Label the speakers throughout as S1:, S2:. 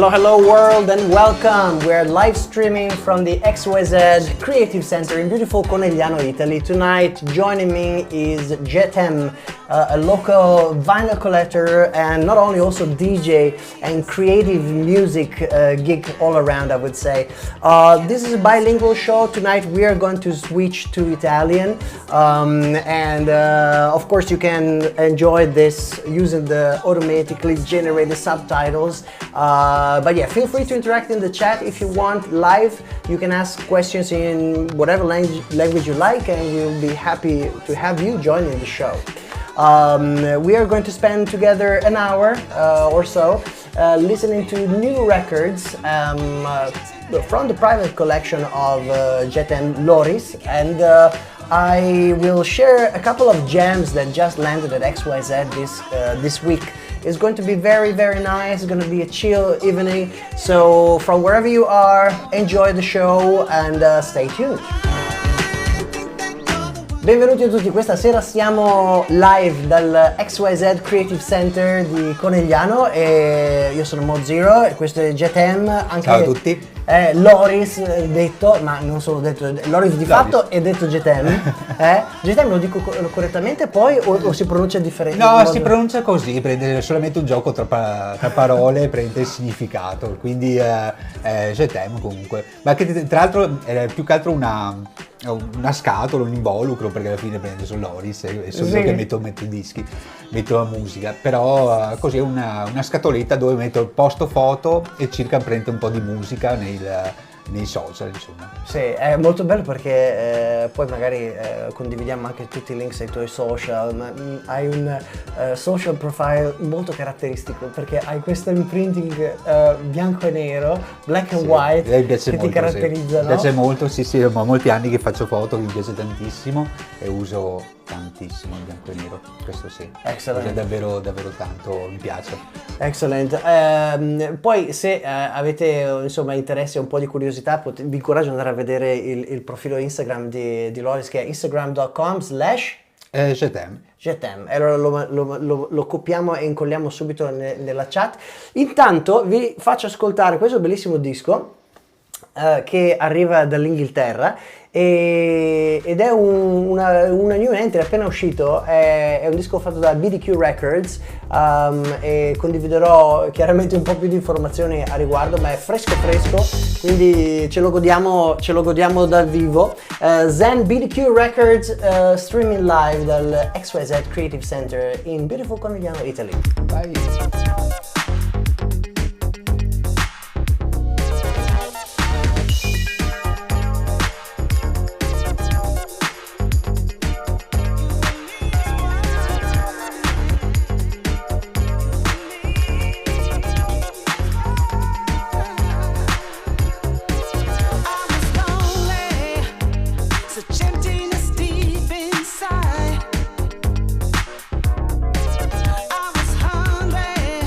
S1: Hello world and welcome. We're live streaming from the XYZ Creative Center in beautiful Conegliano, Italy. Tonight joining me is Jetem, a local vinyl collector and not only also DJ and creative music geek all around, I would say. This is a bilingual show. Tonight we are going to switch to Italian and of course you can enjoy this using the automatically generated subtitles. But yeah, feel free to interact in the chat if you want live. You can ask questions in whatever language you like and we'll be happy to have you joining the show. We are going to spend together an hour or so listening to new records from the private collection of Jetem Loris, and I will share a couple of gems that just landed at XYZ this week. It's going to be very nice. It's going to be a chill evening. So from wherever you are, enjoy the show and stay tuned. Benvenuti a tutti, questa sera siamo live dal XYZ Creative Center di Conegliano e io sono Mozero e questo è Jetem. Anche
S2: ciao a tutti.
S1: Loris detto, ma non solo detto, Loris di fatto è detto Jetem. Jetem lo dico correttamente poi o si pronuncia differente?
S2: No, si pronuncia così, prende solamente un gioco tra parole, prende il significato, quindi Jetem comunque. Ma che tra l'altro è più che altro una scatola, un involucro, perché alla fine prende solo Loris e sono io che metto i dischi, metto la musica, però così è una scatoletta dove metto il posto foto e circa prende un po' di musica nei social, insomma.
S1: Sì, è molto bello perché poi magari condividiamo anche tutti i links ai tuoi social, ma hai un social profile molto caratteristico perché hai questo imprinting bianco e nero, black and white,
S2: mi piace
S1: che
S2: molto,
S1: ti caratterizza,
S2: sì. Mi piace molto, sì, ho molti anni che faccio foto, mi piace tantissimo e uso tantissimo il bianco e nero, questo sì.
S1: Excellent.
S2: Davvero tanto, mi piace.
S1: Excellent. Poi se avete insomma interesse e un po' di curiosità vi incoraggio ad andare a vedere il profilo Instagram di Loris, che è instagram.com/Jetem. E allora lo copiamo e incolliamo subito nella chat. Intanto vi faccio ascoltare questo bellissimo disco che arriva dall'Inghilterra ed è una new entry appena uscito, è un disco fatto da BDQ Records e condividerò chiaramente un po' più di informazioni a riguardo, ma è fresco, quindi ce lo godiamo dal vivo. Zen BDQ Records streaming live dal XYZ Creative Center in beautiful Conegliano, Italy.
S2: Vai.
S3: Emptiness deep inside. I was hungry.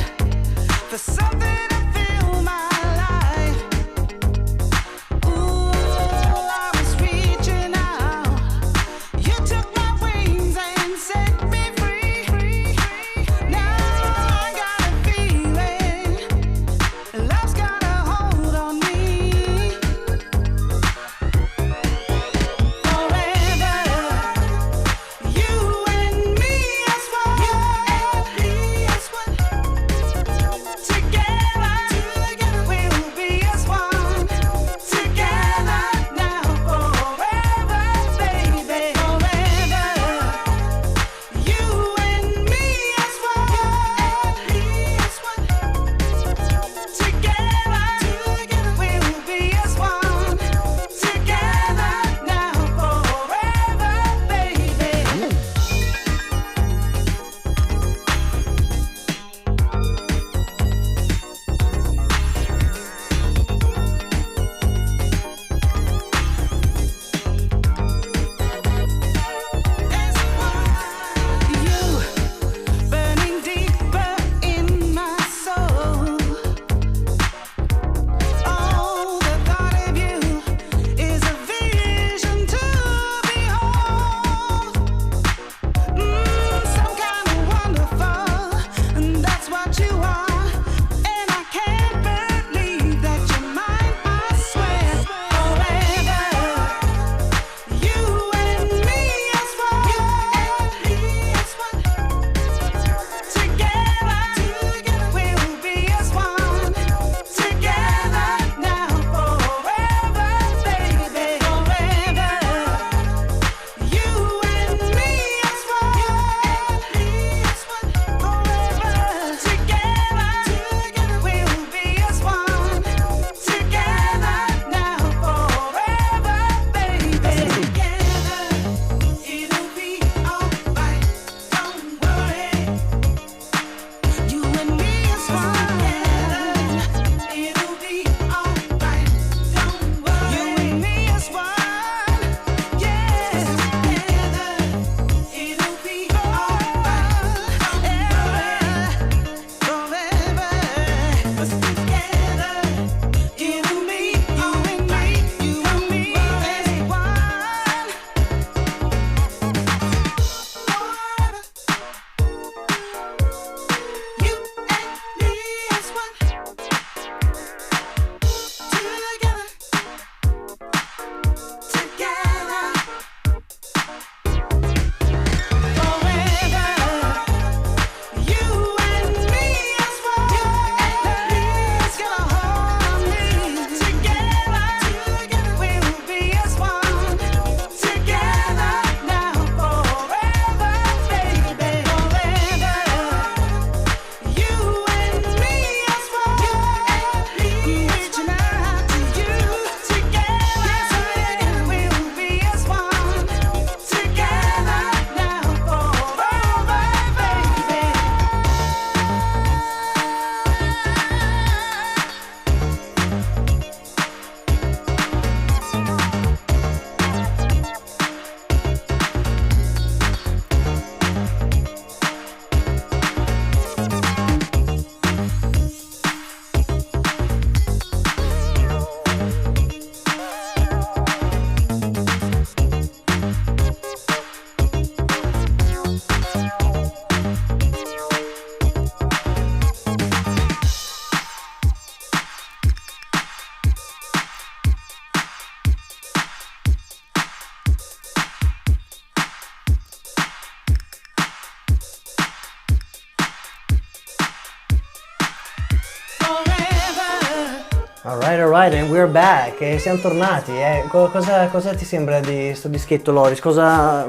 S1: alright, and we're back. E siamo tornati. Cosa ti sembra di sto dischetto, Loris?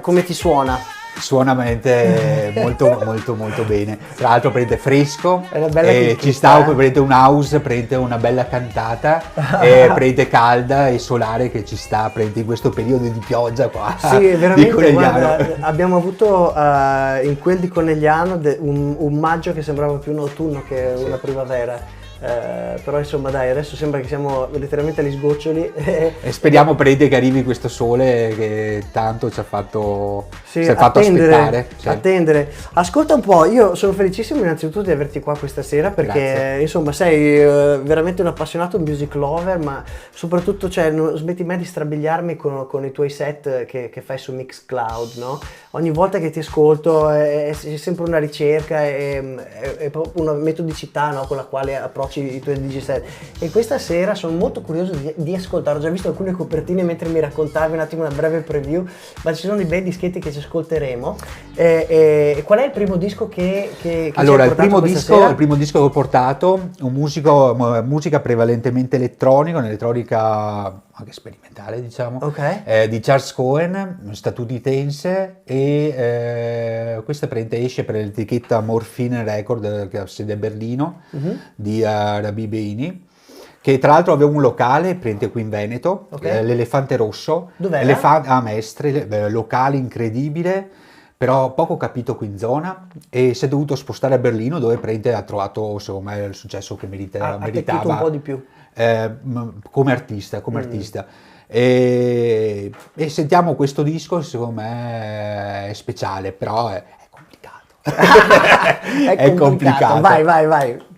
S1: Come ti suona?
S2: Suona veramente molto bene. Tra l'altro prende fresco,
S1: È una bella
S2: ci sta, prende un house, prende una bella cantata, prende calda e solare che ci sta, prende in questo periodo di pioggia qua.
S1: Sì,
S2: di
S1: veramente,
S2: Conegliano.
S1: guarda, abbiamo avuto in quel di Conegliano un maggio che sembrava più un autunno che una primavera. Però insomma dai, adesso sembra che siamo letteralmente agli sgoccioli
S2: e speriamo prende che arrivi questo sole che tanto ci ha fatto, aspettare.
S1: Attendere. Ascolta un po', io sono felicissimo innanzitutto di averti qua questa sera perché
S2: Grazie.
S1: insomma sei veramente un appassionato, un music lover, ma soprattutto non smetti mai di strabiliarmi con i tuoi set che fai su Mixcloud, no? Ogni volta che ti ascolto è sempre una ricerca, è proprio una metodicità, no? Con la quale approcci i tuoi DJ set. E questa sera sono molto curioso di ascoltare. Ho già visto alcune copertine mentre mi raccontavi un attimo una breve preview, ma ci sono dei bei dischetti che ci ascolteremo. Qual è il primo disco che
S2: allora,
S1: ci hai portato questa sera?
S2: Il primo disco che ho portato, musica prevalentemente elettronica anche sperimentale, diciamo, di Charles Cohen, statunitense, e questa esce per l'etichetta Morphine Record che ha sede a Berlino, di Rabbi Beini, che tra l'altro aveva un locale qui in Veneto, l'Elefante Rosso.
S1: Dov'era?
S2: A Mestre, locale incredibile, però poco capito qui in zona, e si è dovuto spostare a Berlino, dove ha trovato secondo me il successo che meritava
S1: un po' di più
S2: come artista. E sentiamo questo disco, secondo me è speciale, però è complicato.
S1: È complicato. Vai.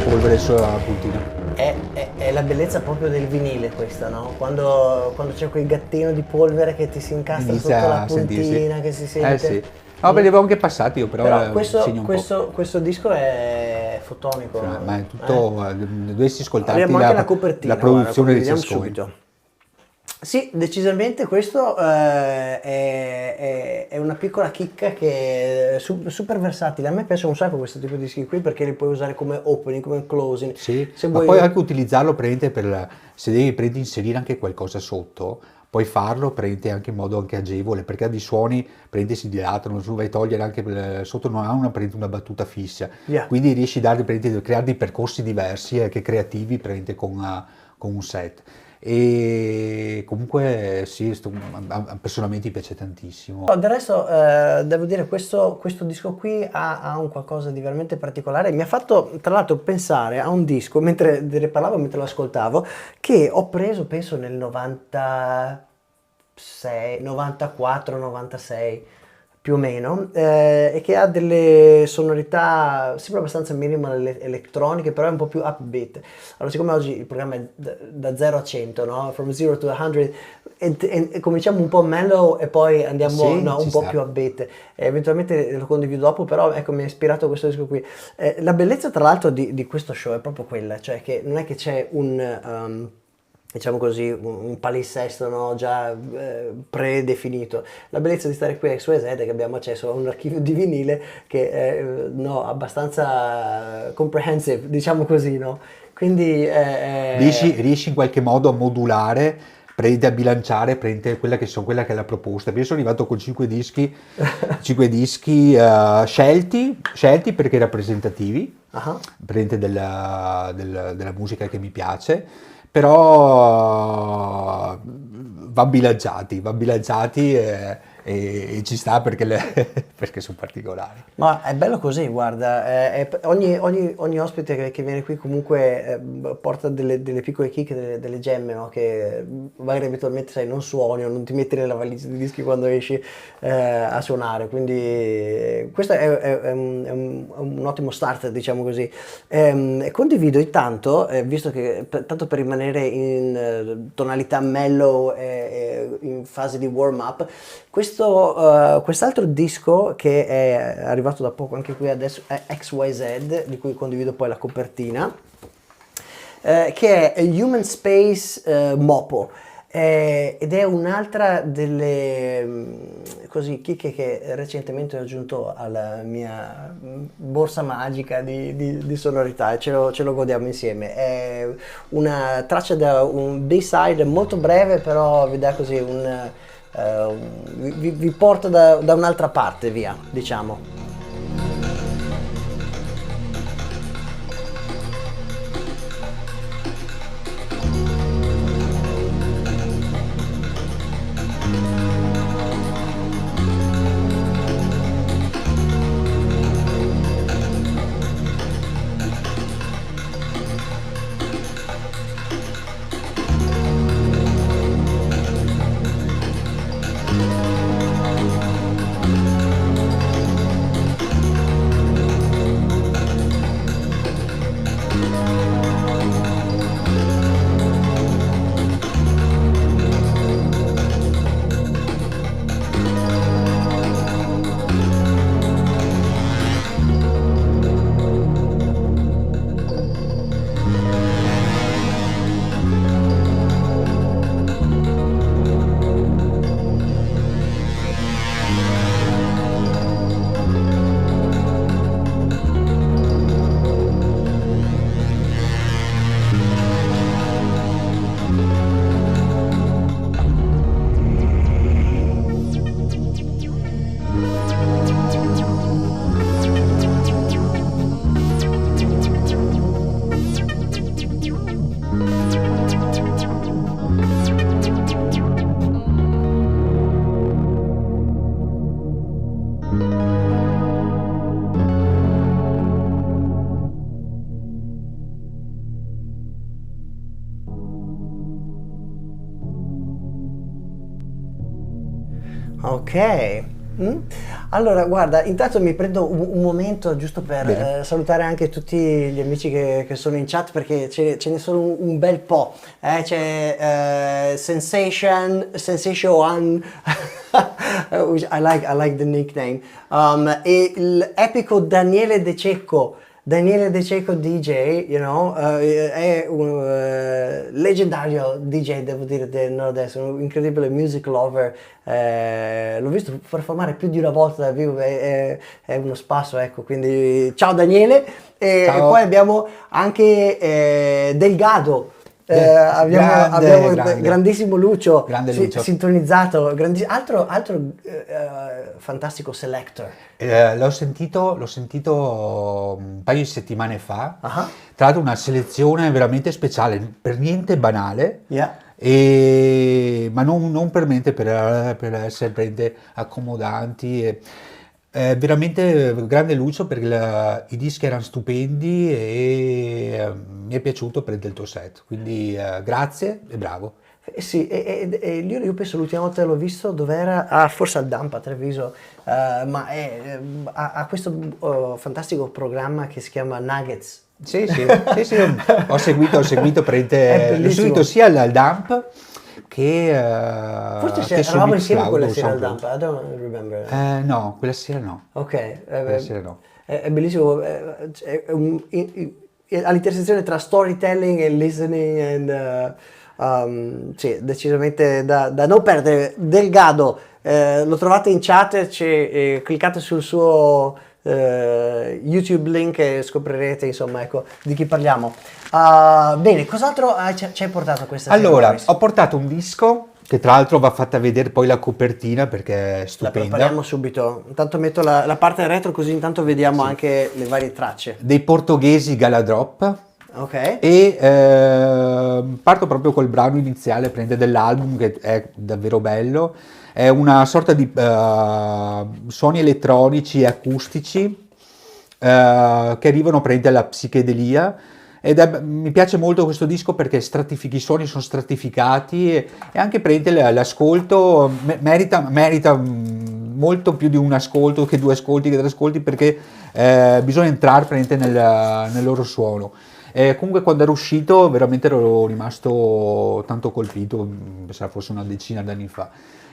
S2: polvere sulla puntina.
S1: È la bellezza proprio del vinile questa, no? Quando c'è quel gattino di polvere che ti si incastra
S2: Inizia
S1: sotto la
S2: a sentirsi.
S1: puntina, che si sente.
S2: Sì. No, beh, li avevo anche passati io, però,
S1: Però questo,
S2: segno un po'.
S1: questo disco è fotonico.
S2: Ma è tutto, dovresti ascoltarti
S1: Abbiamo anche la copertina,
S2: la produzione
S1: guarda,
S2: di
S1: vediamo
S2: Sascoin.
S1: subito. Sì, decisamente questo è una piccola chicca che è super versatile. A me piace un sacco questo tipo di dischi qui perché li puoi usare come opening, come closing.
S2: Sì,
S1: Se
S2: ma
S1: vuoi...
S2: puoi anche utilizzarlo se devi inserire anche qualcosa sotto, puoi farlo anche in modo anche agevole, perché ha dei suoni si dilatano, tu vai a togliere anche sotto non ha una battuta fissa,
S1: Yeah.
S2: quindi riesci a creare dei percorsi diversi e che creativi con un set. E comunque sì, personalmente mi piace tantissimo.
S1: No, del resto, devo dire, questo disco qui ha un qualcosa di veramente particolare. Mi ha fatto, tra l'altro, pensare a un disco, mentre ne parlavo, mentre lo ascoltavo, che ho preso, penso, nel 96, 94, 96, più o meno, e che ha delle sonorità, sembra abbastanza minimal elettroniche, però è un po' più upbeat. Allora, siccome oggi il programma è da 0 a 100, no? From 0 to 100, e cominciamo un po' mellow e poi andiamo
S2: Sì,
S1: un
S2: ci
S1: po'
S2: sta.
S1: più upbeat. Eventualmente lo condivido dopo, però ecco, mi ha ispirato questo disco qui. La bellezza, tra l'altro, di questo show è proprio quella, cioè che non è che c'è diciamo così, un palinsesto, no, già predefinito. La bellezza di stare qui a XYZ è che abbiamo accesso a un archivio di vinile che è abbastanza comprehensive, diciamo così, no? Quindi
S2: Riesci in qualche modo a modulare, a bilanciare, quella che è la proposta. Io sono arrivato con 5 dischi scelti perché rappresentativi,
S1: ah.
S2: praticamente della musica che mi piace, però va bilanciati e ci sta perché, perché sono particolari.
S1: Ma è bello così, guarda, ogni ospite che viene qui comunque porta delle piccole chicche, delle gemme, no? Che magari eventualmente sai, non suoni o non ti metti nella valigia di dischi quando esci a suonare, quindi questo è un ottimo start, diciamo così. Condivido intanto, visto che tanto per rimanere in tonalità mellow in fase di warm up, quest'altro disco che è arrivato da poco anche qui adesso è XYZ, di cui condivido poi la copertina, che è Human Space Mopo. Ed è un'altra delle così chicche che recentemente ho aggiunto alla mia borsa magica di sonorità e ce lo godiamo insieme. È una traccia da un B-side molto breve, però vi dà così vi porta da un'altra parte, via, diciamo. Ok, Mm? Allora, guarda, intanto mi prendo un momento giusto per
S2: Bene.
S1: salutare anche tutti gli amici che sono in chat perché ce ne sono un bel po'. C'è Sensation One, I like the nickname. E l'epico Daniele De Cecco DJ, è un leggendario DJ, devo dire, del nord-est, un incredibile music lover. L'ho visto performare più di una volta dal vivo, è uno spasso, ecco, quindi ciao Daniele. E
S2: Ciao.
S1: poi abbiamo anche Delgado. Abbiamo
S2: grande.
S1: grandissimo Lucio,
S2: Grande Lucio.
S1: sintonizzato, altro fantastico selector.
S2: L'ho sentito un paio di settimane fa.
S1: Ah.
S2: Tra l'altro una selezione veramente speciale, per niente banale,
S1: Yeah.
S2: ma non per niente per essere veramente accomodanti. Veramente grande Lucio perché i dischi erano stupendi e mi è piaciuto per il tuo set, quindi grazie e bravo.
S1: Sì, e io penso l'ultima volta che l'ho visto dov'era? Forse al Dump a Treviso, ma ha questo fantastico programma che si chiama Nuggets.
S2: Sì, ho seguito
S1: È bellissimo.
S2: l'ho seguito sia al Dump che
S1: Forse
S2: che su
S1: eravamo insieme quella
S2: Mixcloud,
S1: sera al Dump, I don't remember.
S2: no, quella sera no.
S1: Ok,
S2: Quella sera no.
S1: è bellissimo, all'intersezione tra storytelling e listening, sì, decisamente da non perdere. Delgado, lo trovate in chat, cliccate sul suo YouTube link e scoprirete, insomma, ecco, di chi parliamo. Bene, cos'altro ci hai portato questa sera?
S2: Allora,
S1: Boris?
S2: ho portato un disco che tra l'altro va fatta vedere poi la copertina perché è
S1: La
S2: stupenda.
S1: prepariamo subito. Intanto metto la parte retro così intanto vediamo anche le varie tracce.
S2: Dei portoghesi Galadrop.
S1: Ok.
S2: E parto proprio col brano iniziale, prende dell'album che è davvero bello, è una sorta di suoni elettronici e acustici che arrivano alla psichedelia mi piace molto questo disco perché i suoni sono stratificati e anche l'ascolto merita molto più di un ascolto che due ascolti che tre ascolti perché bisogna entrare nel loro suono. Comunque quando ero uscito veramente ero rimasto tanto colpito, sarà forse una decina d'anni fa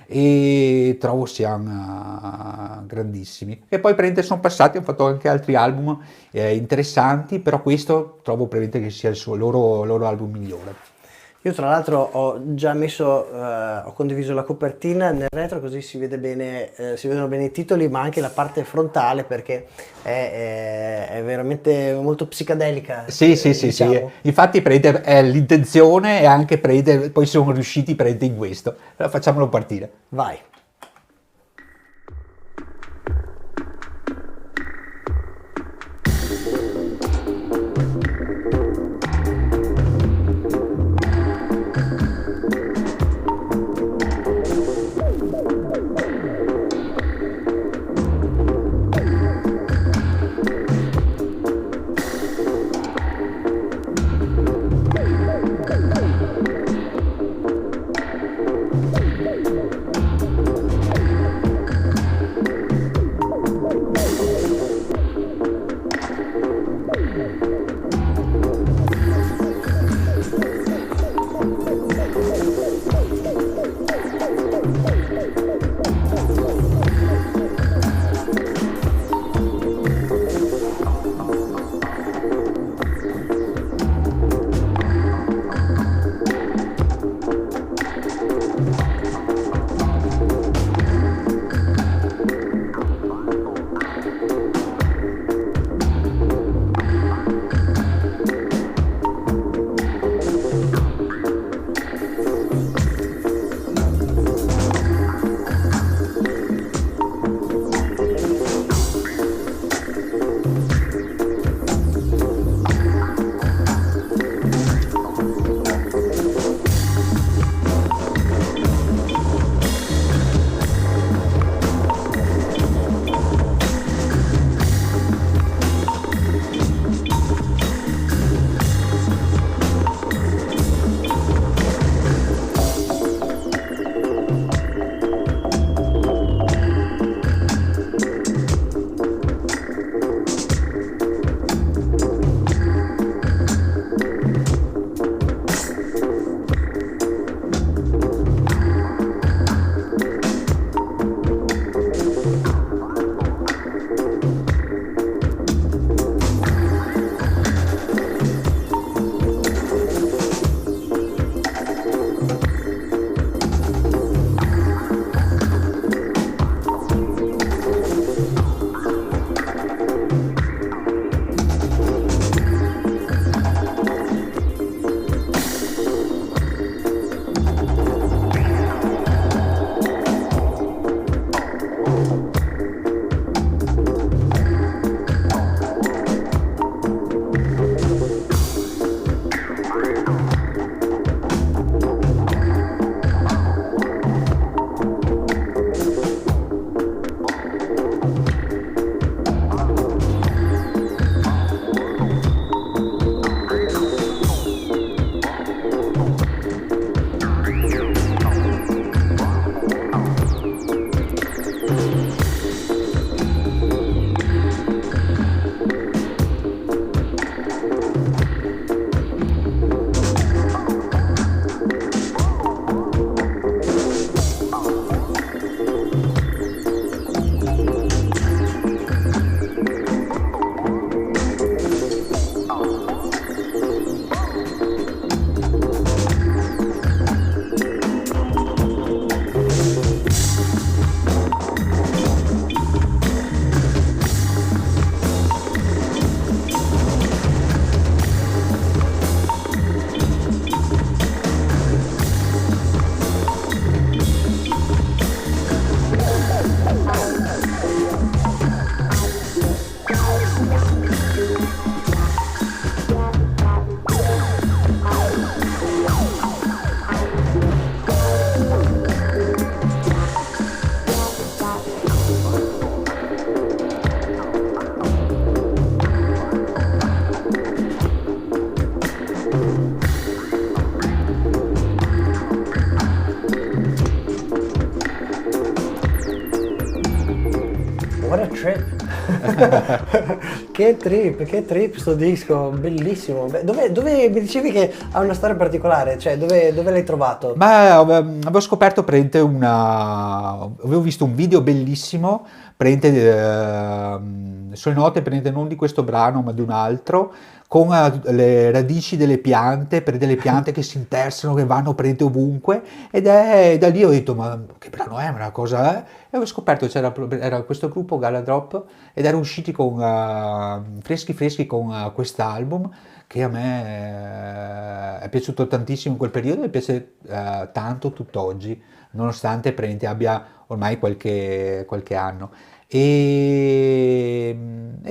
S2: e trovo siano grandissimi e poi sono passati, hanno fatto anche altri album interessanti, però questo trovo che sia il loro album migliore.
S1: Io tra l'altro ho già ho condiviso la copertina nel retro così si vedono bene i titoli ma anche la parte frontale perché è veramente molto psicadelica.
S2: Sì.
S1: diciamo.
S2: Infatti è l'intenzione e anche poi sono riusciti in questo. Allora facciamolo partire.
S1: Vai. Che trip sto disco, bellissimo. Dove mi dicevi che ha una storia particolare, cioè dove l'hai trovato?
S2: Ma avevo scoperto avevo visto un video bellissimo, sulle note non di questo brano ma di un altro, con le radici delle piante, delle piante che si intersano, che vanno ovunque, ed è da lì ho detto ma che brano è, ma una cosa è? E avevo scoperto era questo gruppo Galadrop ed erano usciti con freschi con quest'album che a me è piaciuto tantissimo in quel periodo e piace tanto tutt'oggi, nonostante abbia ormai qualche anno. E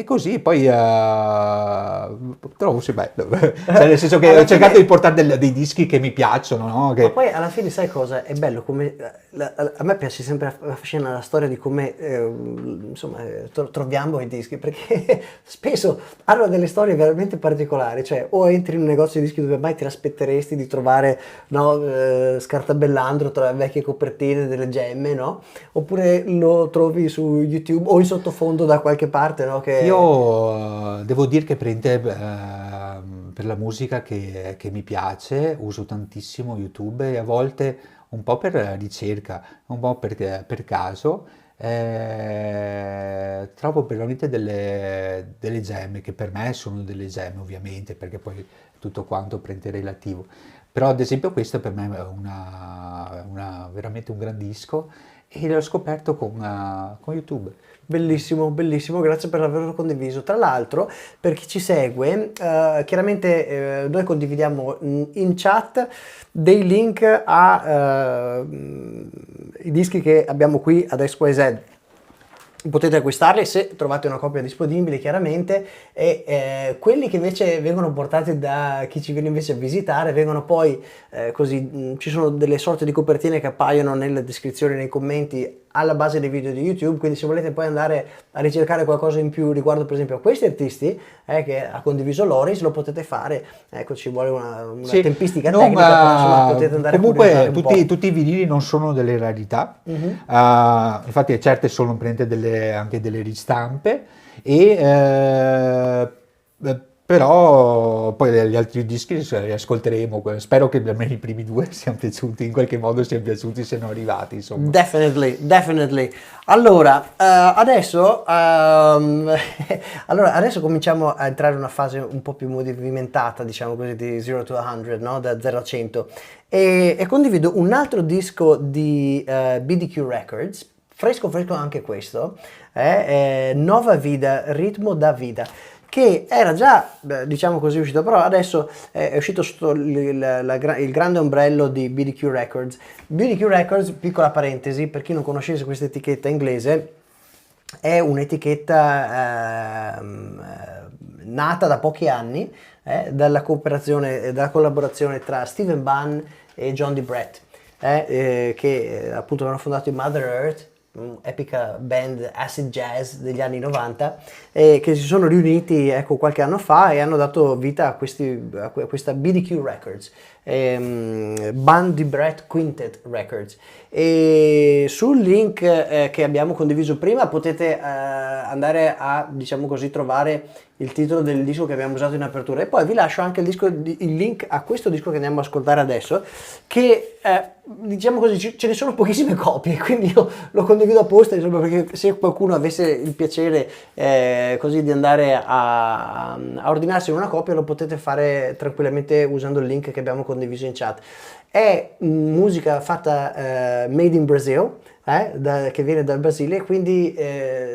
S2: così poi trovo sì, bello, cioè, nel senso che ho cercato di portare dei dischi che mi piacciono, no?
S1: Ma poi alla fine sai cosa? È bello come a me piace sempre affascinare la storia di come troviamo i dischi, perché spesso hanno delle storie veramente particolari, cioè o entri in un negozio di dischi dove mai ti aspetteresti di trovare, no, scartabellando tra le vecchie copertine delle gemme, no? Oppure lo trovi su YouTube o in sottofondo da qualche parte, no?
S2: Io devo dire che per la musica che mi piace uso tantissimo YouTube e a volte un po' per ricerca, un po' per caso, trovo veramente delle gemme, che per me sono delle gemme ovviamente, perché poi tutto quanto è relativo. Però ad esempio questo per me è veramente un gran disco e l'ho scoperto con YouTube.
S1: Bellissimo, bellissimo, grazie per averlo condiviso. Tra l'altro, per chi ci segue, chiaramente noi condividiamo in chat dei link ai dischi che abbiamo qui ad XYZ. Potete acquistarli se trovate una copia disponibile, chiaramente, e quelli che invece vengono portati da chi ci viene invece a visitare vengono poi ci sono delle sorte di copertine che appaiono nelle descrizioni, nei commenti alla base dei video di YouTube, quindi se volete poi andare a ricercare qualcosa in più riguardo per esempio a questi artisti che ha condiviso Loris, lo potete fare. Ecco, ci vuole una
S2: sì,
S1: tempistica tecnica, però insomma potete andare
S2: comunque
S1: a
S2: tutti i vinili non sono delle rarità, infatti certe sono anche delle ristampe però poi gli altri dischi li ascolteremo. Spero che almeno i primi due siano piaciuti, in qualche modo siano piaciuti, siano arrivati, insomma.
S1: Definitely. Allora, adesso cominciamo a entrare in una fase un po' più movimentata, diciamo così, di 0 to 100, no? Da 0 a 100. E condivido un altro disco di BDQ Records, fresco anche questo, Nova Vida, Ritmo da Vida, che era già, diciamo così, uscito, però adesso è uscito sotto il grande ombrello di BDQ Records. BDQ Records, piccola parentesi, per chi non conoscesse questa etichetta inglese, è un'etichetta nata da pochi anni, dalla collaborazione tra Steven Bunn e John D. Brett, che appunto hanno fondato i Mother Earth, un'epica band acid jazz degli anni 90, che si sono riuniti qualche anno fa e hanno dato vita a questa BDQ Records, Bunn D. Brett Quintet Records. E sul link che abbiamo condiviso prima potete andare a, diciamo così, trovare il titolo del disco che abbiamo usato in apertura, e poi vi lascio anche il link a questo disco che andiamo a ascoltare adesso, che diciamo così ce ne sono pochissime copie, quindi io lo condivido apposta, insomma, perché se qualcuno avesse il piacere così di andare a ordinarsi una copia, lo potete fare tranquillamente usando il link che abbiamo condiviso in chat. È musica fatta made in Brazil, che viene dal Brasile, quindi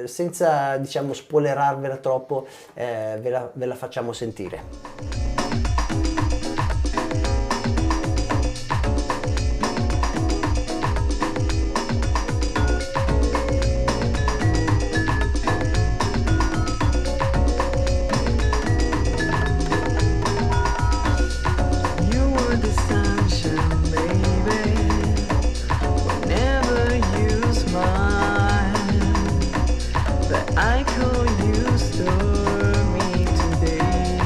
S1: senza, diciamo, spoilerarvela troppo, ve la facciamo sentire.
S3: I call you stormy today.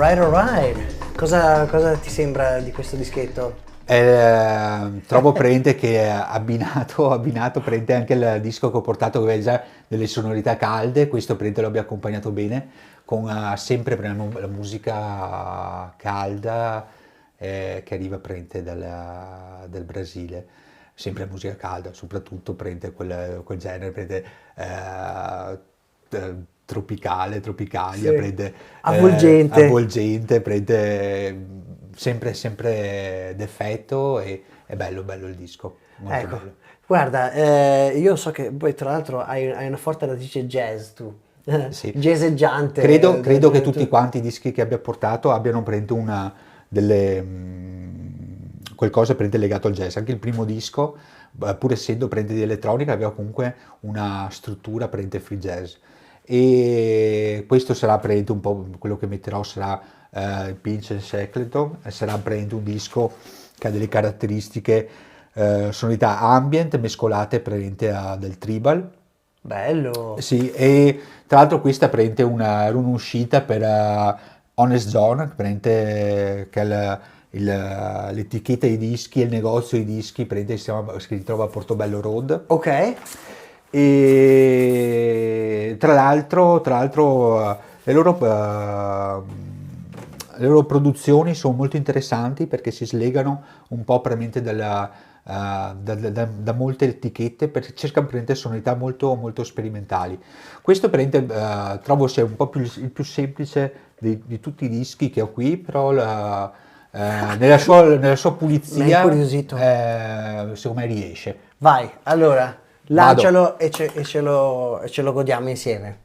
S1: Alright, alright. Cosa ti sembra di questo dischetto?
S2: Trovo prende che abbinato prende anche il disco che ho portato che aveva già delle sonorità calde, questo prende lo abbia accompagnato bene con sempre la musica calda che arriva prende del Brasile, sempre musica calda, soprattutto prende quel genere, prende tropicalia,
S1: Sì.
S2: prende
S1: Avvolgente.
S2: prende sempre d'effetto e è bello il disco, molto
S1: Ecco,
S2: bello.
S1: guarda, io so che poi tra l'altro hai una forte radice jazz tu,
S2: Sì.
S1: jazzeggiante.
S2: Credo che tutti quanti i dischi che abbia portato abbiano preso qualcosa prende legato al jazz. Anche il primo disco, pur essendo prende di elettronica, aveva comunque una struttura prende free jazz. E questo sarà prende un po' quello che metterò sarà Pinch and Shackleton, sarà prende un disco che ha delle caratteristiche sonorità ambient mescolate prende a del tribal.
S1: Bello.
S2: Sì, e tra l'altro questa prende era un'uscita per Honest John, che è l'etichetta dei dischi e il negozio di dischi si trova a Portobello Road.
S1: Ok.
S2: E tra l'altro le loro produzioni sono molto interessanti perché si slegano un po' veramente da molte etichette perché cercano sonorità molto sperimentali. Questo trovo sia un po' il più semplice di tutti i dischi che ho qui, però nella sua
S1: Mi hai
S2: pulizia
S1: incuriosito.
S2: secondo me riesce.
S1: Vai, allora,
S2: Vado.
S1: lancialo e ce lo godiamo insieme.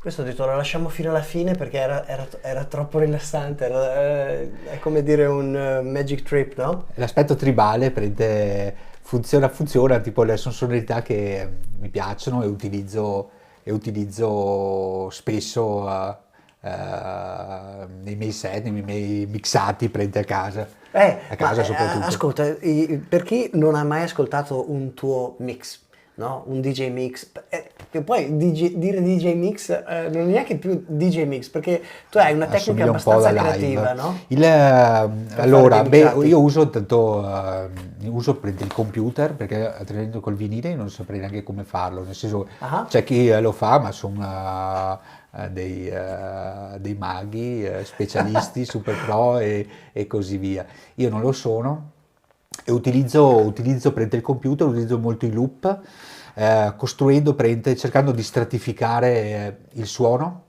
S1: Questo ho detto lo lasciamo fino alla fine perché era troppo rilassante, è come dire un magic trip, no?
S2: L'aspetto tribale funziona, tipo le sonorità che mi piacciono e utilizzo spesso nei miei set, nei miei mixati a casa soprattutto.
S1: Ascolta, per chi non ha mai ascoltato un tuo mix, no? Un DJ mix, che poi dire DJ mix non è neanche più DJ mix perché tu hai una tecnica
S2: Assomiglia un po'
S1: abbastanza
S2: alla
S1: creativa,
S2: live.
S1: no?
S2: Allora,
S1: fare dei mixati.
S2: io uso uso per il computer perché altrimenti col vinile non saprei neanche come farlo, nel senso
S1: Ah.
S2: c'è chi lo fa, ma sono dei maghi, specialisti, super pro e così via. Io non lo sono e utilizzo prende il computer, utilizzo molto i loop, cercando di stratificare il suono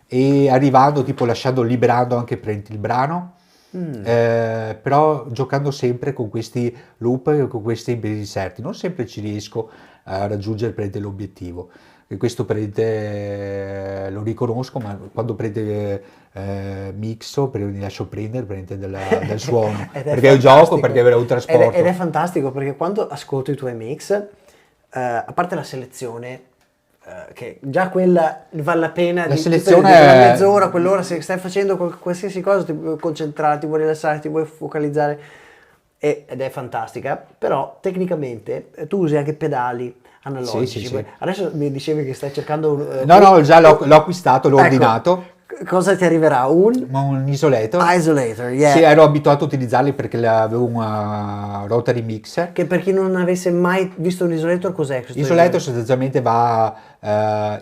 S2: e arrivando, tipo liberando anche il brano, però giocando sempre con questi loop e con questi inserti. Non sempre ci riesco a raggiungere l'obiettivo. E questo lo riconosco, ma quando mixo, mi lascio prendere del suono,
S1: Ed è
S2: perché io gioco,
S1: fantastico.
S2: perché ve lo trasporto.
S1: Ed è fantastico perché quando ascolto i tuoi mix, a parte la selezione, che già quella vale la pena
S2: La
S1: di
S2: selezione
S1: quella
S2: è-
S1: mezz'ora, quell'ora, se stai facendo qualsiasi cosa, ti vuoi concentrare, ti vuoi rilassare, ti vuoi focalizzare, ed è fantastica, però tecnicamente tu usi anche pedali analogici.
S2: Sì, sì.
S1: Adesso mi dicevi che stai cercando
S2: No, già l'ho acquistato, l'ho
S1: Ecco,
S2: ordinato,
S1: cosa ti arriverà?
S2: ma un isolator.
S1: Isolator, yeah.
S2: Sì, ero abituato a utilizzarli perché avevo una Rotary Mixer.
S1: Che per chi non avesse mai visto un isolator, cos'è questo?
S2: Isolator sostanzialmente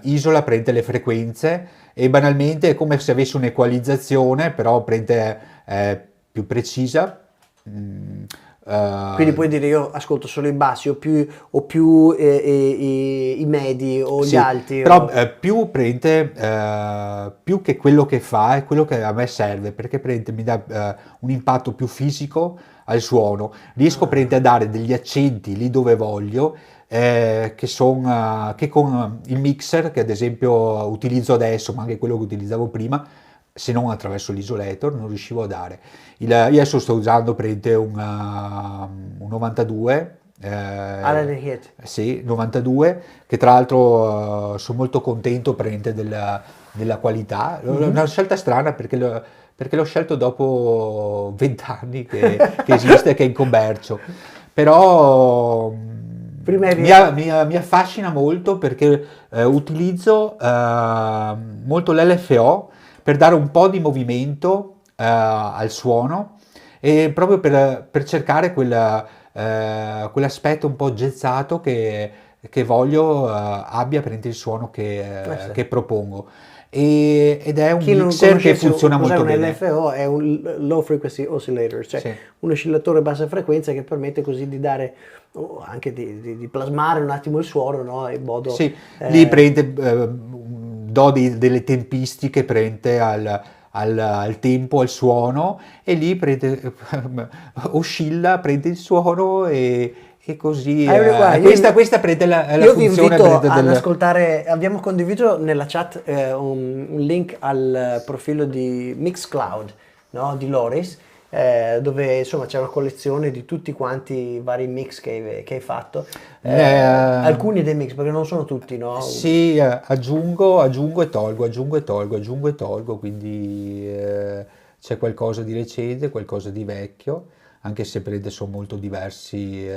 S2: isola, prende le frequenze e banalmente è come se avesse un'equalizzazione, però prende più precisa.
S1: Quindi puoi dire io ascolto solo i bassi o più i medi o gli
S2: Sì,
S1: alti.
S2: però più che quello che fa è quello che a me serve, perché mi dà un impatto più fisico al suono. Riesco a dare degli accenti lì dove voglio, che con il mixer, che ad esempio utilizzo adesso, ma anche quello che utilizzavo prima, se non attraverso l'isolator, non riuscivo a dare. Io adesso sto usando un 92.
S1: Allen Hit.
S2: Sì, 92, che tra l'altro sono molto contento della qualità. È una scelta strana perché l'ho scelto dopo 20 anni che esiste, che è in commercio. Però
S1: Prima
S2: mi affascina molto perché utilizzo molto l'LFO per dare un po' di movimento al suono e proprio per cercare quell'aspetto un po' jazzato che voglio abbia per il suono
S1: sì.
S2: che propongo. Ed è un
S1: Chi non
S2: mixer che
S1: conoscesse
S2: funziona
S1: cos'è
S2: molto
S1: un
S2: bene.
S1: LFO è un low frequency oscillator, cioè
S2: Sì.
S1: un oscillatore a bassa frequenza che permette così di dare anche di plasmare un attimo il suono, no? In modo
S2: Sì, lì do delle tempistiche al tempo, al suono e lì oscilla, prende il suono e così.
S1: Guarda,
S2: Questa prende la
S1: io vi
S2: funzione
S1: invito ad ascoltare, abbiamo condiviso nella chat un link al profilo di Mixcloud, no? Di Loris, dove insomma c'è una collezione di tutti quanti i vari mix che hai fatto, alcuni dei mix perché non sono tutti, no?
S2: Sì, aggiungo e tolgo, quindi c'è qualcosa di recente, qualcosa di vecchio, anche se sono molto diversi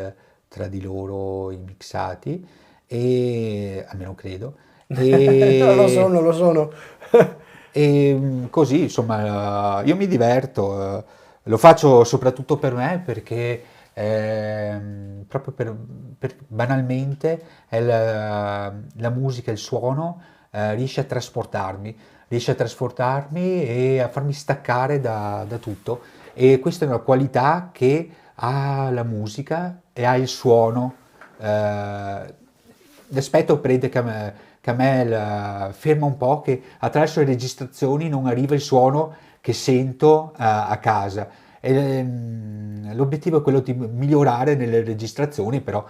S2: tra di loro i mixati, e almeno credo.
S1: No,
S2: E,
S1: lo sono.
S2: così, insomma, io mi diverto, lo faccio soprattutto per me perché proprio banalmente è la musica, il suono riesce a trasportarmi. riesce a trasportarmi e a farmi staccare da tutto. E questa è una qualità che ha la musica e ha il suono. L'aspetto prende che a me ferma un po', che attraverso le registrazioni non arriva il suono che sento a casa. E, l'obiettivo è quello di migliorare nelle registrazioni, però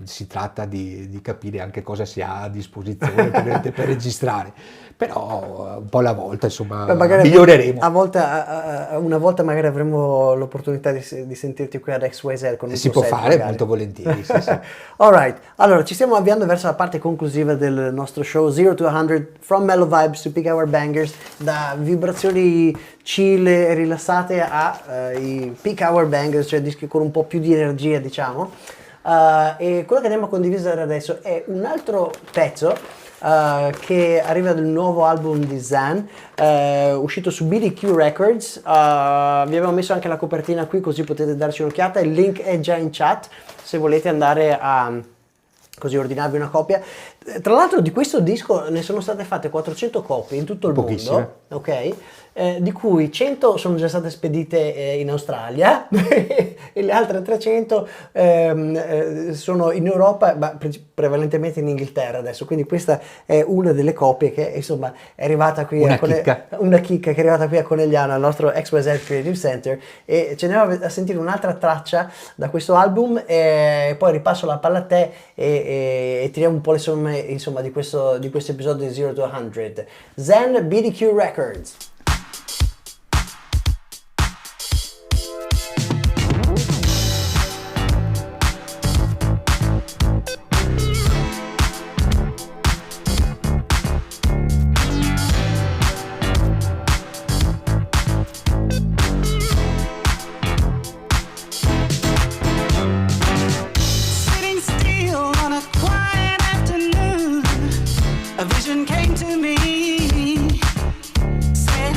S2: si tratta di capire anche cosa si ha a disposizione per registrare. Però un po' alla volta, insomma,
S1: Magari
S2: miglioreremo.
S1: una volta magari avremo l'opportunità di sentirti qui ad XYZ con un
S2: Si
S1: tuo
S2: può
S1: set,
S2: fare
S1: magari.
S2: molto volentieri, sì, sì.
S1: Alright, allora ci stiamo avviando verso la parte conclusiva del nostro show 0 to 100, from mellow vibes to peak hour bangers, da vibrazioni chill e rilassate a i peak hour bangers, cioè dischi con un po' più di energia, diciamo. E quello che andiamo a condividere adesso è un altro pezzo che arriva dal nuovo album di Zan, uscito su BDQ Records. Vi avevo messo anche la copertina qui, così potete darci un'occhiata, il link è già in chat se volete andare a così ordinarvi una copia. Tra l'altro di questo disco ne sono state fatte 400 copie in tutto il mondo, ok? Di cui 100 sono già state spedite in Australia e le altre 300 sono in Europa, ma prevalentemente in Inghilterra adesso. Quindi questa è una delle copie che insomma è arrivata qui una chicca che è arrivata qui a Conegliano, al nostro XYZ Creative Center, e ce ne andiamo a sentire un'altra traccia da questo album e poi ripasso la palla a te e tiriamo un po' le somme insomma di questo episodio di 0 to 100. Zen, BDQ Records.
S3: A vision came to me, said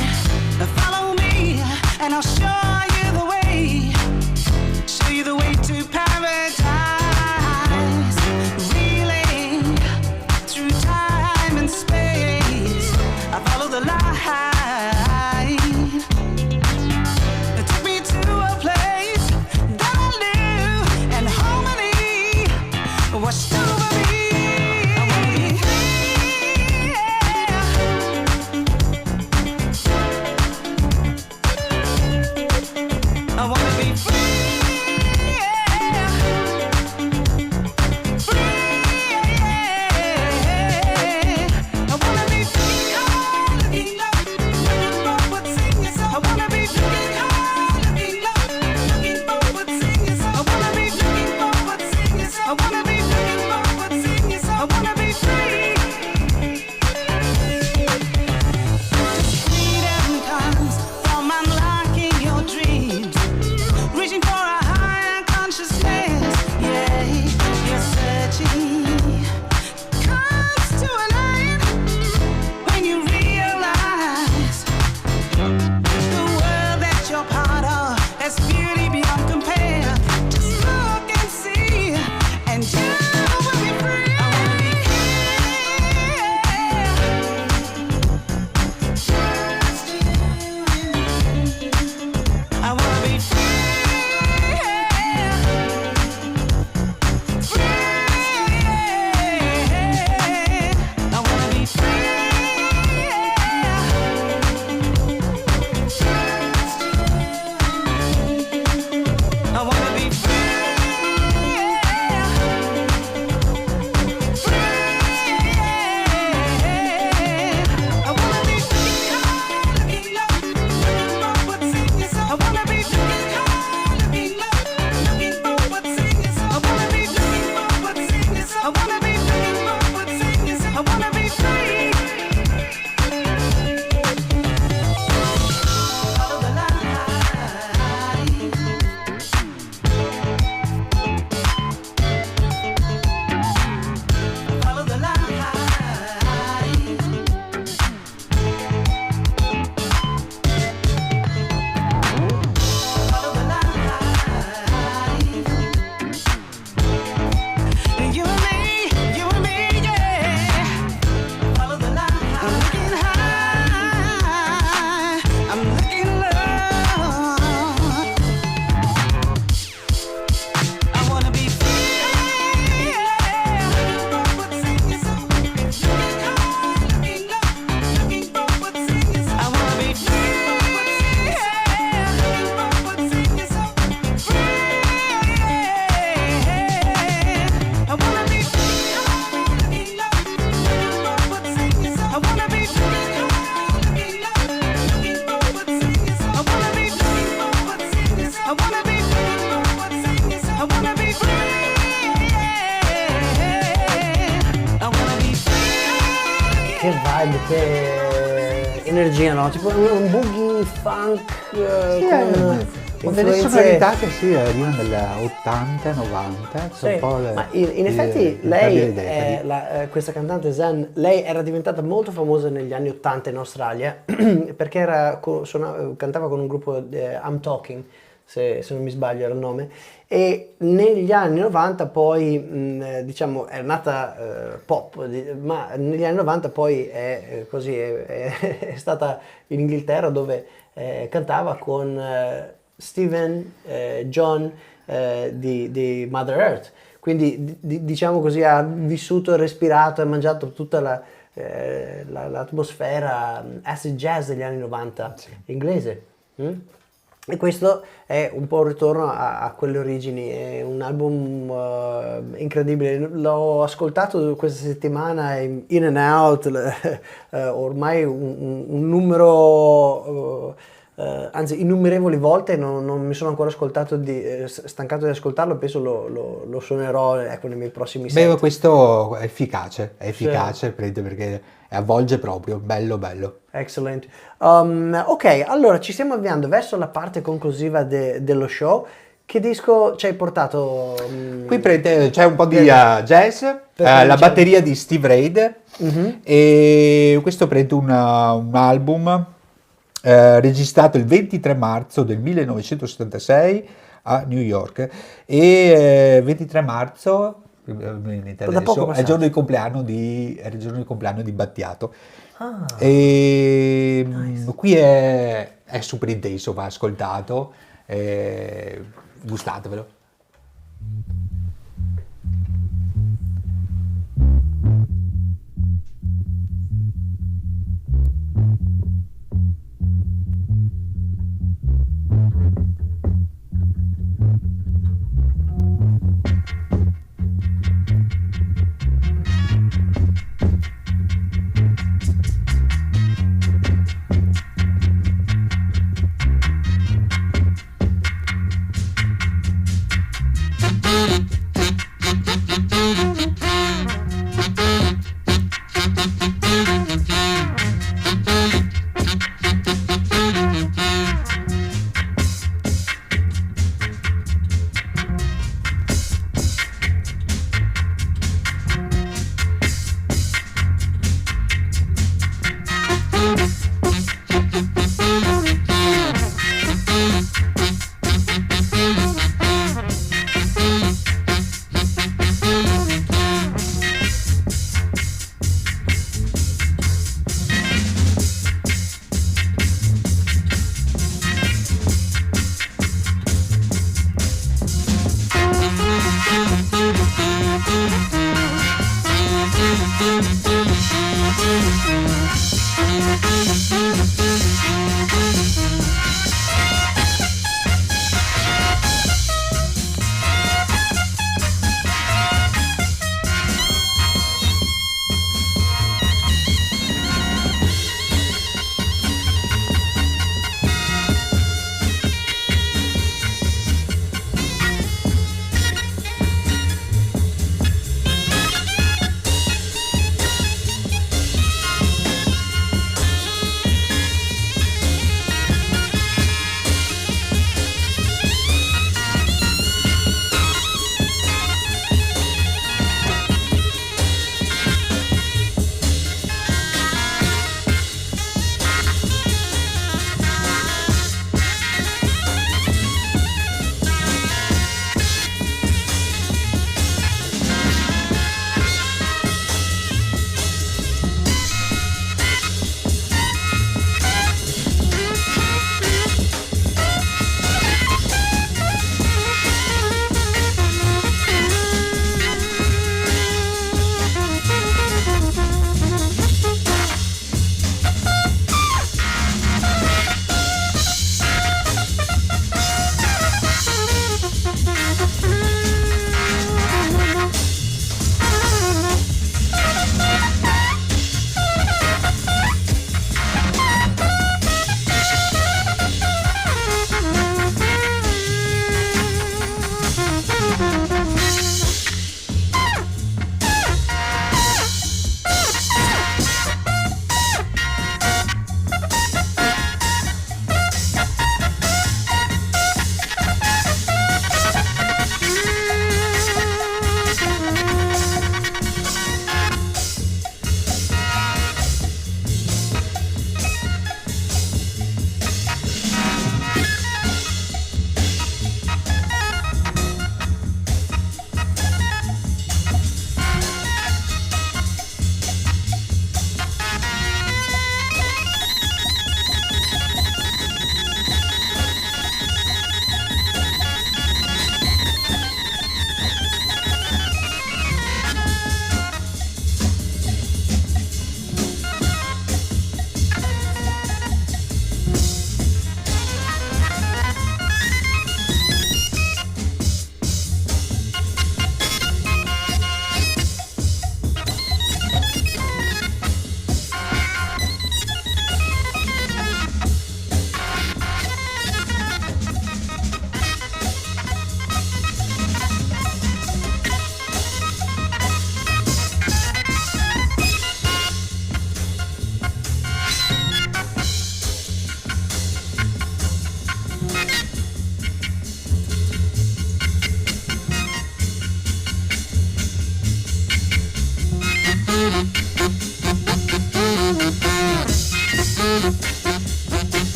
S1: forte energia, no? Tipo un boogie funk
S2: Con delle sonorità che arrivano dagli 80, 90,
S1: sì, ma in effetti lei, questa cantante Zen, lei era diventata molto famosa negli anni 80 in Australia perché cantava con un gruppo I'm Talking, se non mi sbaglio era il nome, e negli anni 90 poi diciamo è nata pop, ma negli anni 90 poi è stata in Inghilterra dove cantava con Steven John di Mother Earth, quindi diciamo così ha vissuto, respirato e mangiato tutta l'atmosfera acid jazz degli anni 90 inglese. E questo è un po' un ritorno a quelle origini, è un album incredibile, l'ho ascoltato questa settimana in and out, ormai un numero, anzi innumerevoli volte, non mi sono ancora stancato di ascoltarlo, penso lo suonerò nei miei prossimi set.
S2: Beh, questo è efficace, perché avvolge proprio, bello.
S1: Excellent. Ok, allora ci stiamo avviando verso la parte conclusiva dello show. Che disco ci hai portato?
S2: Qui c'è un po' di jazz, la batteria di Steve Reid, e questo prende un album registrato il 23 marzo del 1976 a New York, e 23 marzo adesso, è il giorno di compleanno di Battiato. E nice. Qui è super intenso, va ascoltato, gustatevelo.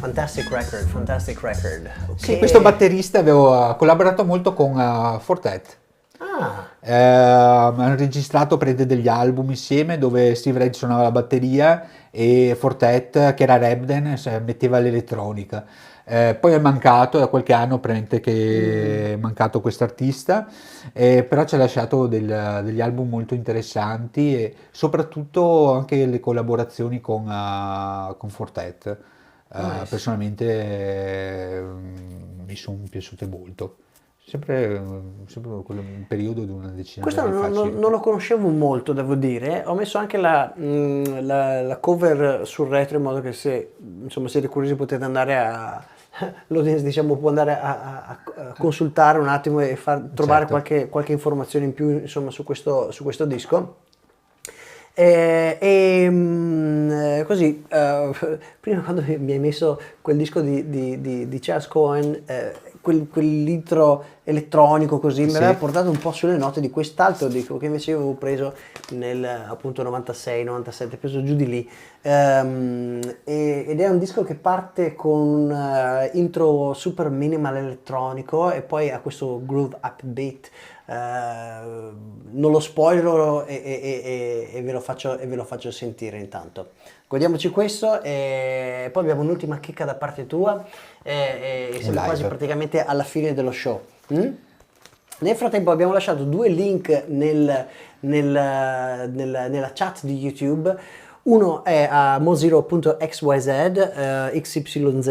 S1: Fantastic record.
S2: Sì,
S1: Ok.
S2: questo batterista avevo collaborato molto con Fortet.
S1: Ah,
S2: Hanno registrato prende degli album insieme dove Steve Reid suonava la batteria e Fortet, che era Rebden, metteva l'elettronica. Poi è mancato, da qualche anno prende che è mancato quest'artista, però ci ha lasciato degli album molto interessanti e soprattutto anche le collaborazioni con Fortet.
S1: nice.
S2: Personalmente mi sono piaciute molto. Sempre un periodo di una decina di
S1: Questo
S2: anni fa circa.
S1: non lo conoscevo molto, devo dire. Ho messo anche la cover sul retro in modo che se insomma siete curiosi potete andare l'audience diciamo può andare a consultare un attimo e trovare
S2: Certo.
S1: qualche informazione in più insomma su questo disco. Così, prima quando mi hai messo quel disco di Chas Cohen, quell'intro elettronico così, mi
S2: Sì.
S1: aveva portato un po' sulle note di quest'altro disco che invece avevo preso nel appunto 96-97, preso giù di lì. Ed è un disco che parte con un intro super minimal elettronico e poi ha questo groove upbeat. Non lo spoilerò e ve lo faccio sentire intanto. Godiamoci questo e poi abbiamo un'ultima chicca da parte tua e siamo quasi
S2: live.
S1: praticamente alla fine dello show. Mm? Nel frattempo abbiamo lasciato due link nella chat di YouTube. Uno è a mozero.xyz, XYZ,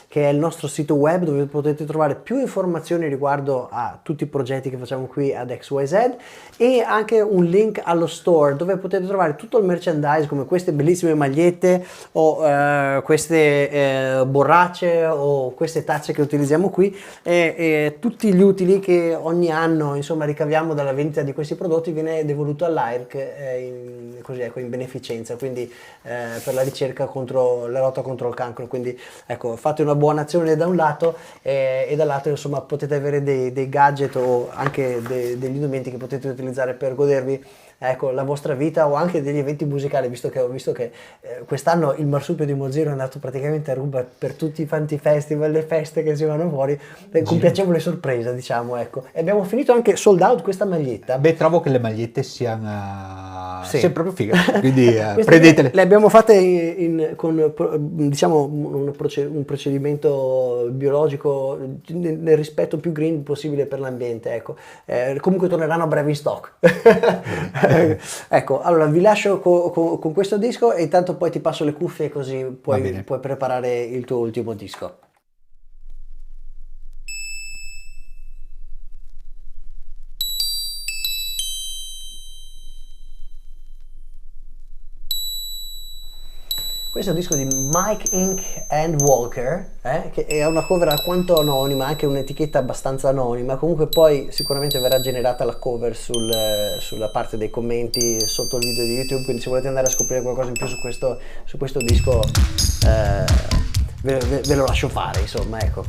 S1: che è il nostro sito web dove potete trovare più informazioni riguardo a tutti i progetti che facciamo qui ad XYZ e anche un link allo store dove potete trovare tutto il merchandise come queste bellissime magliette o queste borracce o queste tazze che utilizziamo qui e tutti gli utili che ogni anno insomma ricaviamo dalla vendita di questi prodotti viene devoluto all'AIRC così ecco in beneficenza quindi per la ricerca contro la lotta contro il cancro quindi ecco fate una buona azione da un lato e dall'altro insomma potete avere dei gadget o anche degli indumenti che potete utilizzare per godervi ecco la vostra vita o anche degli eventi musicali visto che ho visto che quest'anno il marsupio di Mozero è andato praticamente a ruba per tutti i fanti festival le feste che si vanno fuori con piacevole sorpresa diciamo ecco e abbiamo finito anche sold out questa maglietta.
S2: Beh, trovo che le magliette siano
S1: Sì.
S2: sempre proprio fighe, quindi
S1: Queste
S2: prendetele.
S1: le abbiamo fatte con diciamo un procedimento biologico nel rispetto più green possibile per l'ambiente ecco comunque torneranno a breve in stock. Ecco allora vi lascio con questo disco e intanto poi ti passo le cuffie così
S2: Va bene.
S1: puoi preparare il tuo ultimo disco. Questo è un disco di Mike Inc. and Walker, che è una cover alquanto anonima, anche un'etichetta abbastanza anonima, comunque poi sicuramente verrà generata la cover sulla parte dei commenti sotto il video di YouTube, quindi se volete andare a scoprire qualcosa in più su questo disco ve lo lascio fare, insomma, ecco.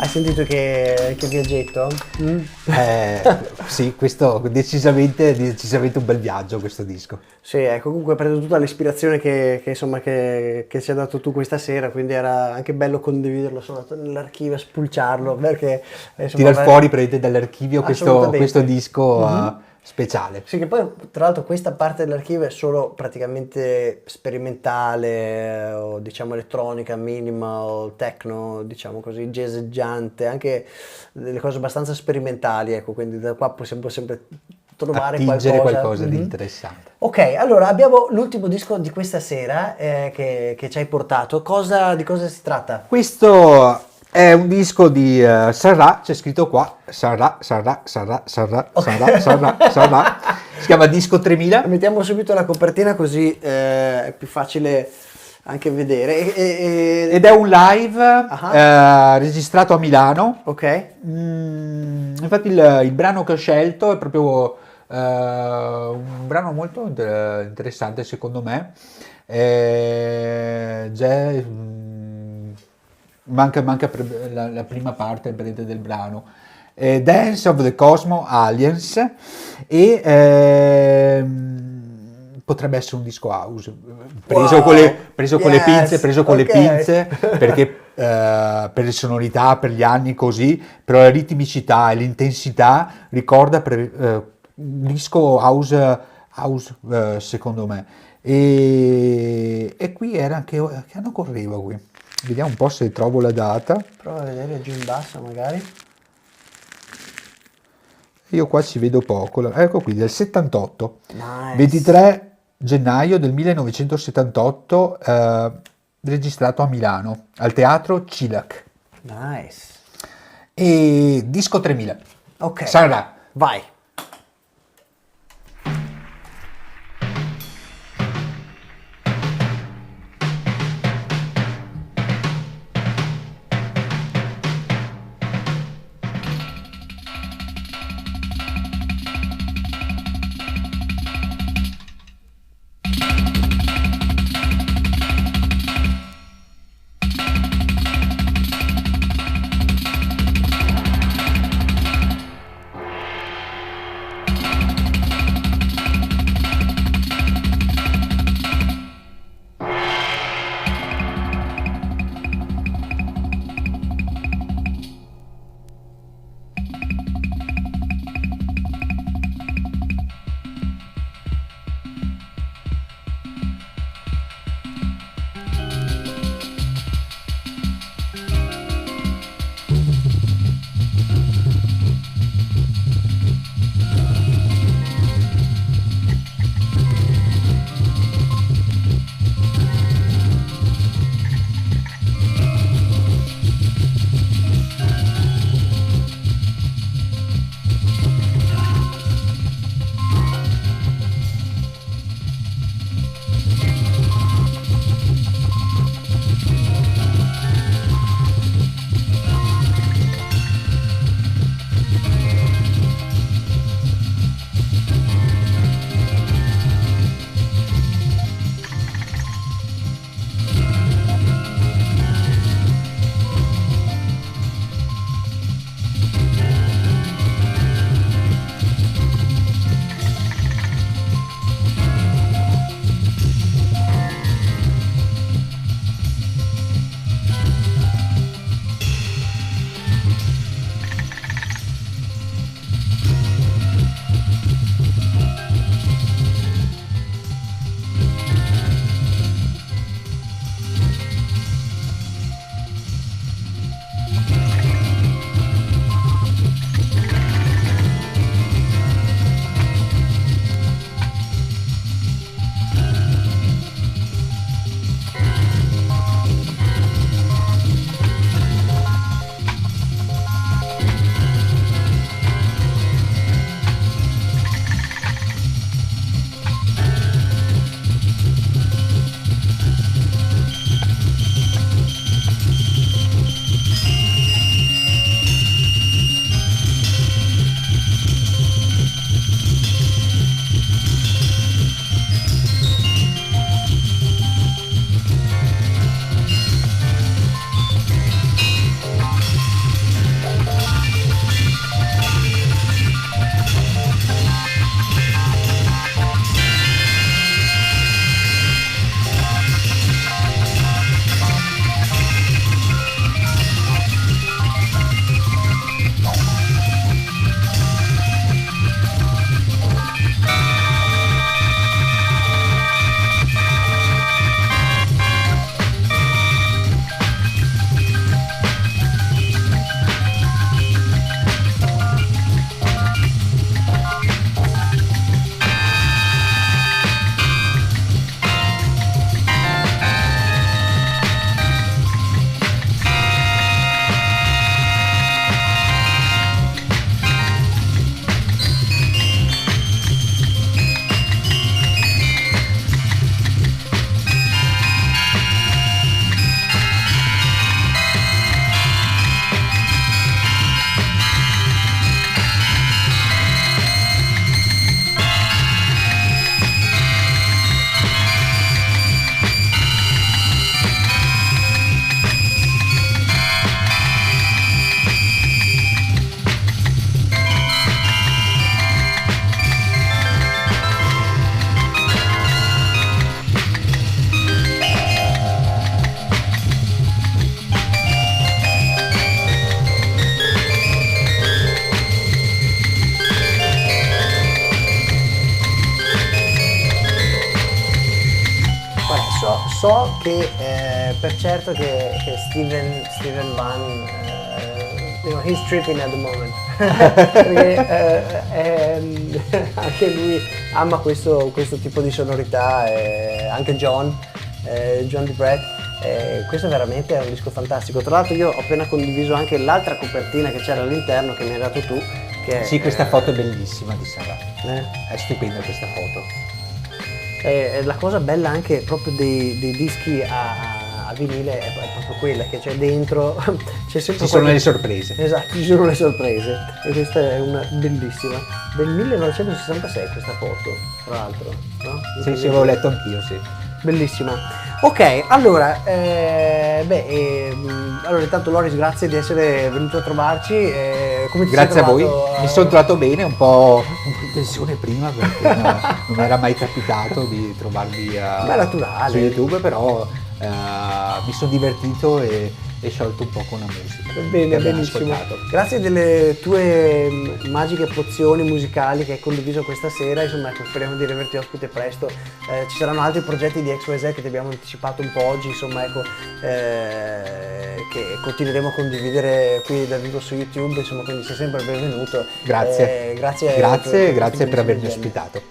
S1: Hai sentito che viaggetto? Mm?
S2: Sì, questo decisamente un bel viaggio questo disco.
S1: Sì, ecco, comunque hai preso tutta l'ispirazione insomma, che ci hai dato tu questa sera, quindi era anche bello condividerlo, sono andato nell'archivio a spulciarlo, perché insomma,
S2: Tirar fuori, prendete dall'archivio questo
S1: Assolutamente.
S2: disco
S1: Mhm.
S2: speciale.
S1: Sì, che poi tra l'altro questa parte dell'archivio è solo praticamente sperimentale o diciamo elettronica, minimal, techno, diciamo così, jazzeggiante, anche delle cose abbastanza sperimentali, ecco, quindi da qua possiamo sempre trovare
S2: Attingere
S1: qualcosa.
S2: qualcosa di
S1: Mhm.
S2: interessante.
S1: Ok, allora abbiamo l'ultimo disco di questa sera che ci hai portato. Di cosa si tratta?
S2: Questo è un disco di Sarà, c'è scritto qua, Sarà. Si chiama Disco 3000.
S1: Mettiamo subito la copertina così è più facile anche vedere.
S2: Ed è un live
S1: Ah.
S2: registrato a Milano.
S1: Ok.
S2: Infatti il brano che ho scelto è proprio un brano molto interessante secondo me. Manca la prima parte del brano. Dance of the Cosmo Aliens e potrebbe essere un disco house preso
S1: Wow.
S2: con le pinze,
S1: Ok.
S2: perché per le sonorità, per gli anni così, però la ritmicità e l'intensità ricorda un disco house secondo me. E qui era che anno correva qui. Vediamo un po' se trovo la data.
S1: Prova a vedere giù in basso magari.
S2: Io qua ci vedo poco. Ecco qui, del 78.
S1: Nice.
S2: 23 gennaio del 1978, registrato a Milano, al Teatro Cilac.
S1: Nice.
S2: E disco 3000.
S1: Ok.
S2: Sarà.
S1: Vai. so che per certo che Steven Van, he's tripping at the moment. Perché anche lui ama questo tipo di sonorità, anche John DeBrett. Questo è veramente un disco fantastico. Tra l'altro io ho appena condiviso anche l'altra copertina che c'era all'interno, che mi hai dato tu. Che
S2: Sì, questa foto è bellissima di Sara. È stupenda questa foto.
S1: La cosa bella anche proprio dei dischi a vinile è proprio quella che c'è dentro. C'è sempre
S2: Ci sono le sorprese.
S1: Esatto, ci sono le sorprese. E questa è una bellissima. Del 1966 questa foto, tra l'altro. No?
S2: Sì, avevo letto anch'io, sì.
S1: Bellissima. Ok, allora, allora intanto Loris, grazie di essere venuto a trovarci. Come ti
S2: Grazie
S1: sei
S2: a voi,
S1: trovato?
S2: mi sono trovato bene, un po' in tensione prima perché non mi era mai capitato di trovarvi
S1: naturale.
S2: su YouTube, però mi sono divertito e sciolto un po' con la musica.
S1: Bene, benissimo. Grazie delle tue magiche pozioni musicali che hai condiviso questa sera. Insomma, speriamo di riaverti ospite presto. Ci saranno altri progetti di XYZ che ti abbiamo anticipato un po' oggi, insomma, ecco, che continueremo a condividere qui dal vivo su YouTube, insomma, quindi sei sempre benvenuto.
S2: Grazie. Grazie per avermi ospitato.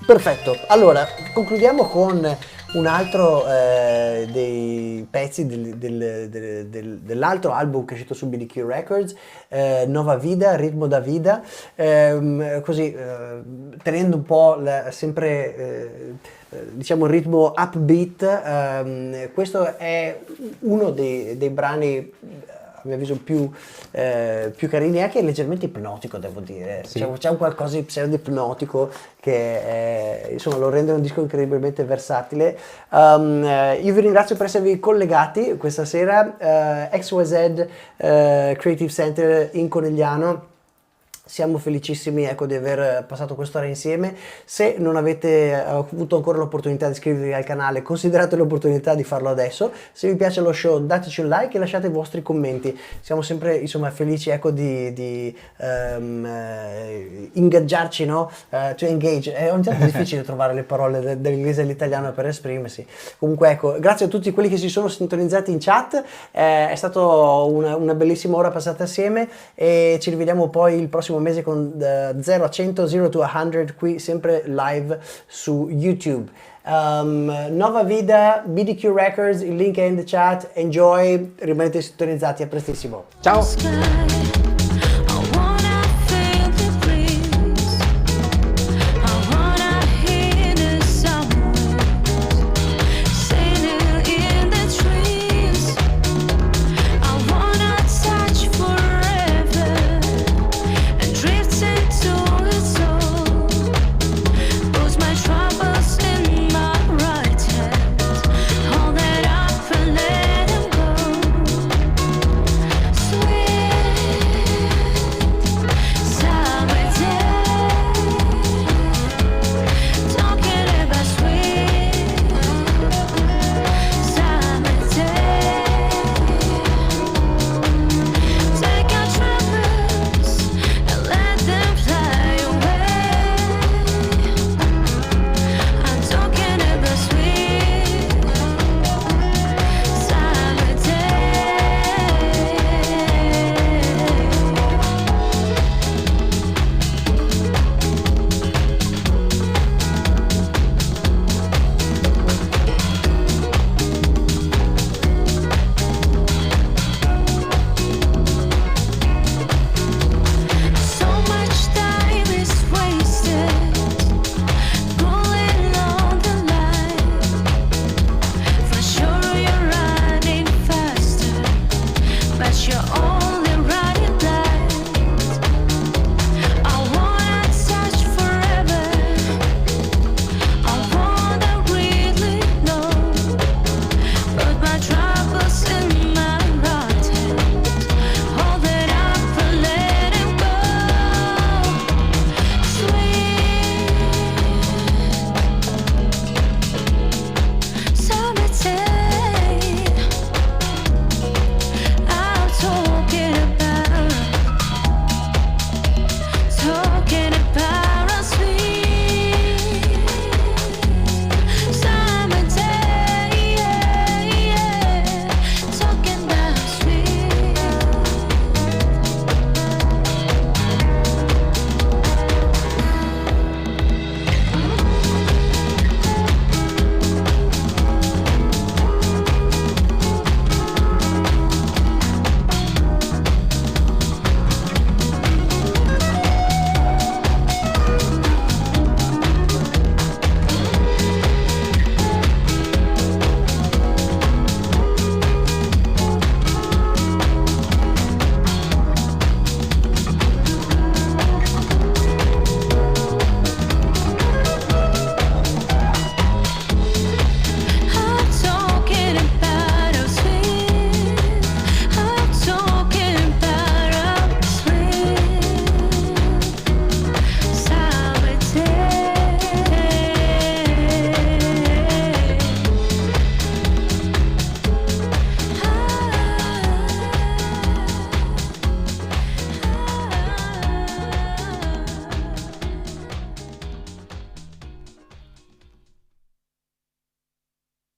S1: Perfetto. Allora, concludiamo con un altro dei pezzi dell'altro album che è uscito su BDQ Records, Nova Vida, Ritmo da Vida, così tenendo un po' diciamo il ritmo upbeat. Questo è uno dei brani a mio avviso più carini, anche leggermente ipnotico, devo dire.
S2: Sì.
S1: C'è un qualcosa di pseudo ipnotico che insomma lo rende un disco incredibilmente versatile. Io vi ringrazio per esservi collegati questa sera. XYZ Creative Center in Conegliano. Siamo felicissimi, ecco, di aver passato quest'ora insieme. Se non avete avuto ancora l'opportunità di iscrivervi al canale, considerate l'opportunità di farlo adesso. Se vi piace lo show, dateci un like e lasciate i vostri commenti. Siamo sempre, insomma, felici, ecco, di ingaggiarci, no? Cioè engage. È ogni tanto difficile trovare le parole dell'inglese e dell'italiano per esprimersi. Comunque, ecco, grazie a tutti quelli che si sono sintonizzati in chat. È stata una bellissima ora passata assieme e ci rivediamo poi il prossimo mese con 0 a 100, 0 to 100 qui sempre live su YouTube. Nova Vida, BDQ Records, il link è in the chat. Enjoy, rimanete sintonizzati, a prestissimo.
S2: Ciao!